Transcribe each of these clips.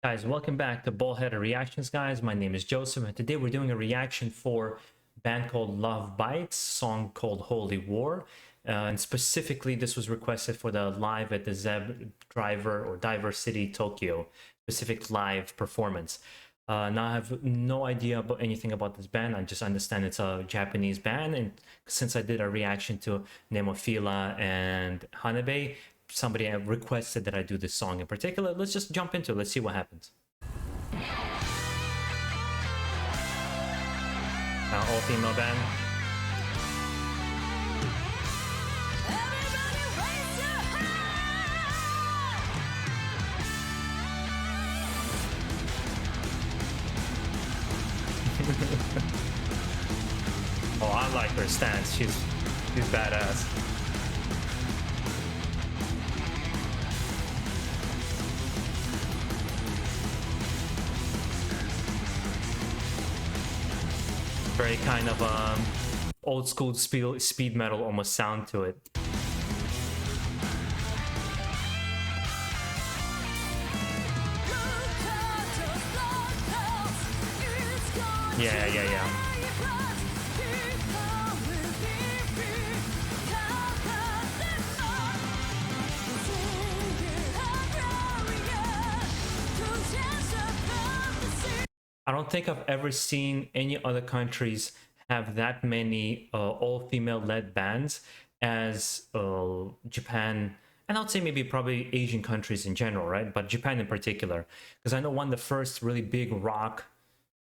Guys, welcome back to BaldHead Reactions, guys. My name is Joseph, and today we're doing a reaction for a band called LOVEBITES, song called Holy War. And specifically, this was requested for the live at the Zepp DiverCity Tokyo specific live performance. Now I have no idea about anything about this band. I just understand it's a Japanese band, and since I did a reaction to Nemophila and Hanabe, somebody requested that I do this song in particular. Let's just jump into it. Let's see what happens. All-female band. Oh, I like her stance. She's badass. Very kind of old school speed metal almost sound to it. Yeah. I don't think I've ever seen any other countries have that many all-female led bands as Japan, and I'd say maybe probably Asian countries in general, right? But Japan in particular, because I know one of the first really big rock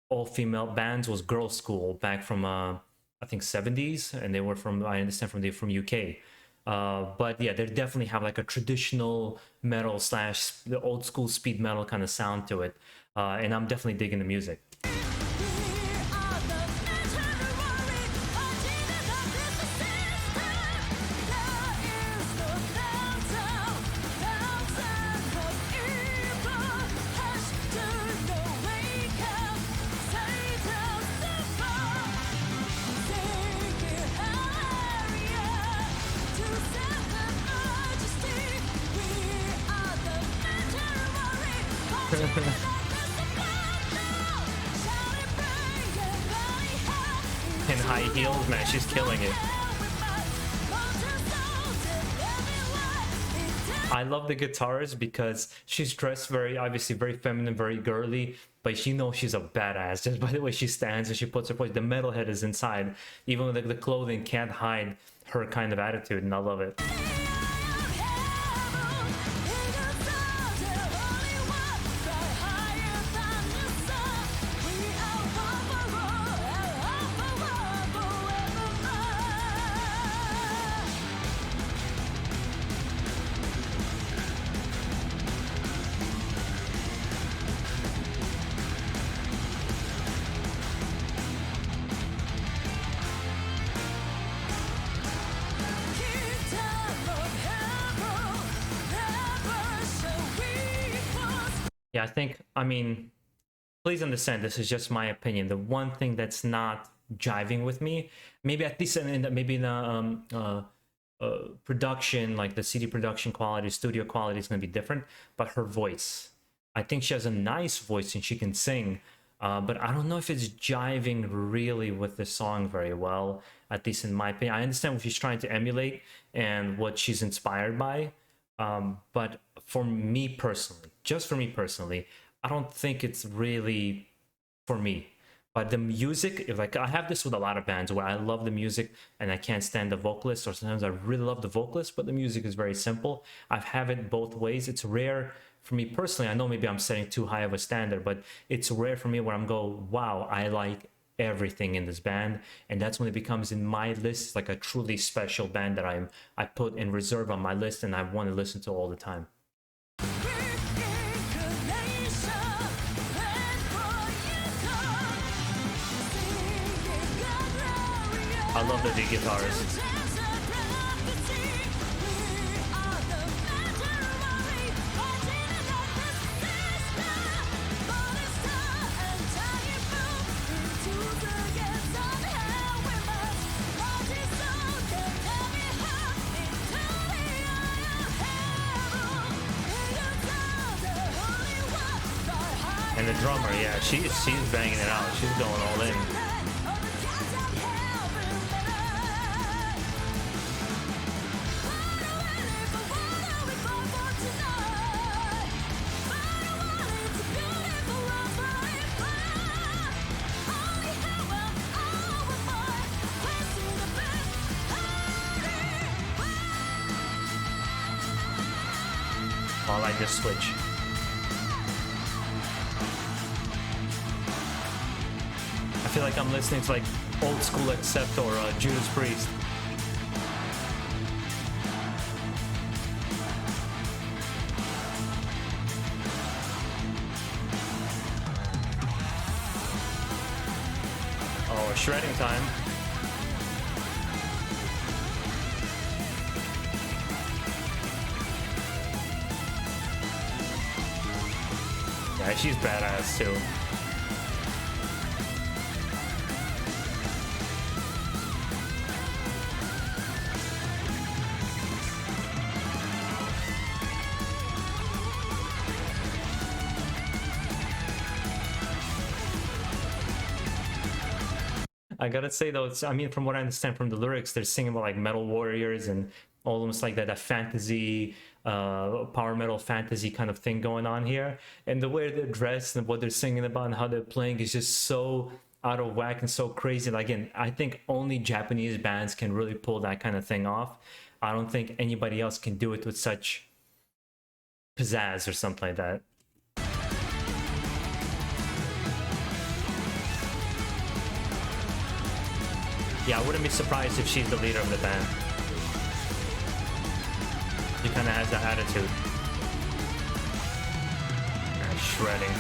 all-female bands was Girl School back from I think 70s, and they were from, I understand, from UK. But yeah, they definitely have like a traditional metal slash the old school speed metal kind of sound to it. And I'm definitely digging the music. In high heels, man, she's killing it. I love the guitars because she's dressed very, obviously very feminine, very girly, but you know she's a badass just by the way she stands and she puts her voice. The metalhead is inside. Even the clothing can't hide her kind of attitude, and I love it. Yeah, I mean, please understand, this is just my opinion. The one thing that's not jiving with me, maybe at least in the production, like the CD production quality, studio quality is going to be different, but her voice. I think she has a nice voice and she can sing, but I don't know if it's jiving really with the song very well, at least in my opinion. I understand what she's trying to emulate and what she's inspired by, but for me personally, just for me personally, I don't think it's really for me. But the music, if like, I have this with a lot of bands where I love the music and I can't stand the vocalist, or sometimes I really love the vocalist, but the music is very simple. I've had it both ways. It's rare for me personally. I know maybe I'm setting too high of a standard, but it's rare for me where I'm going, wow, I like everything in this band, and that's when it becomes in my list like a truly special band that I put in reserve on my list and I want to listen to all the time. I love the big guitars. And the drummer, yeah, she's banging it out. She's going all in. I like this switch. I feel like I'm listening to like old school Accept or Judas Priest. Oh, shredding time. Yeah, she's badass too. I gotta say though, I mean, from what I understand from the lyrics, they're singing about like metal warriors and almost like that fantasy, power metal fantasy kind of thing going on here. And the way they're dressed and what they're singing about and how they're playing is just so out of whack and so crazy. Like, again, I think only Japanese bands can really pull that kind of thing off. I don't think anybody else can do it with such pizzazz or something like that. Yeah, I wouldn't be surprised if she's the leader of the band. She kind of has that attitude. And shredding.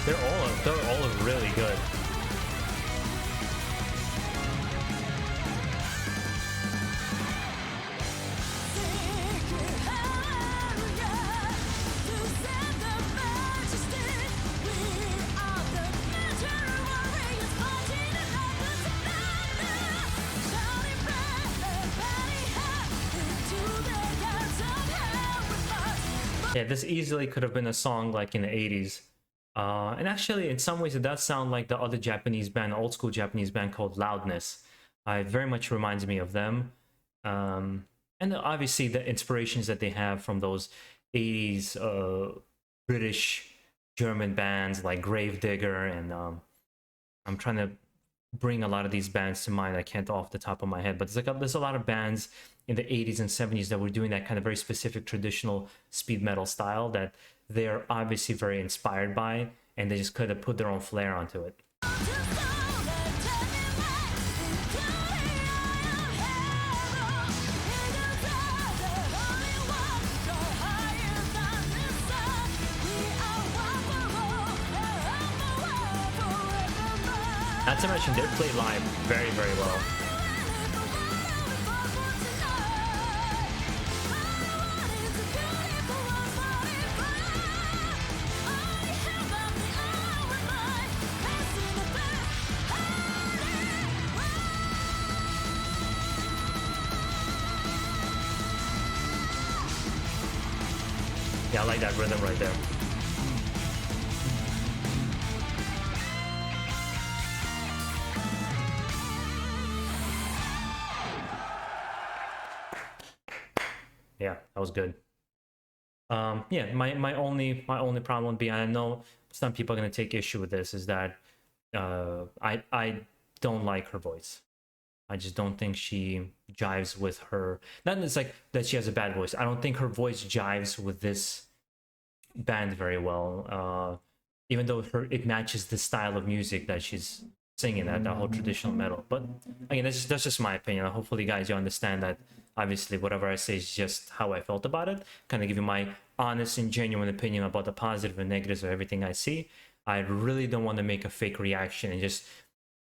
They're all really good. Yeah, this easily could have been a song like in the 80s. And actually, in some ways, it does sound like the other Japanese band, old school Japanese band called Loudness. It very much reminds me of them. And obviously, the inspirations that they have from those 80s British German bands like Gravedigger. And I'm trying to bring a lot of these bands to mind. I can't off the top of my head, but there's a lot of bands in the 80s and 70s that were doing that kind of very specific traditional speed metal style that they're obviously very inspired by, and they just could have put their own flair onto it. Not to mention, they play live very, very well. Yeah, I like that rhythm right there. Yeah, that was good. Yeah, my only problem would be, and I know some people are gonna take issue with this, is that I don't like her voice. I just don't think she jives with her. Not that it's like that she has a bad voice. I don't think her voice jives with this band very well. Even though it matches the style of music that she's singing at, that whole traditional metal. But again, that's just my opinion. Hopefully, guys, you understand that. Obviously, whatever I say is just how I felt about it. Kind of give you my honest and genuine opinion about the positive and negatives of everything I see. I really don't want to make a fake reaction and just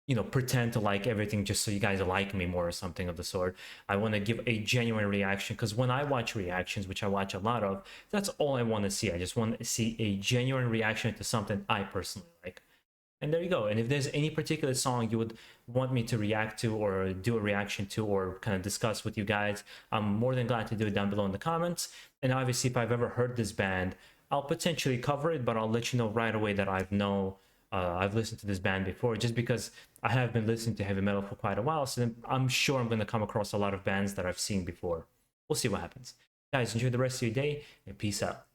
you know, pretend to like everything just so you guys like me more or something of the sort. I want to give a genuine reaction, because when I watch reactions, which I watch a lot of, that's all I want to see. I just want to see a genuine reaction to something I personally like. And there you go. And if there's any particular song you would want me to react to or do a reaction to or kind of discuss with you guys, I'm more than glad to do it down below in the comments. And obviously, if I've ever heard this band, I'll potentially cover it, but I'll let you know right away that I've listened to this band before, just because I have been listening to heavy metal for quite a while. So I'm sure I'm going to come across a lot of bands that I've seen before. We'll see what happens. Guys, enjoy the rest of your day and peace out.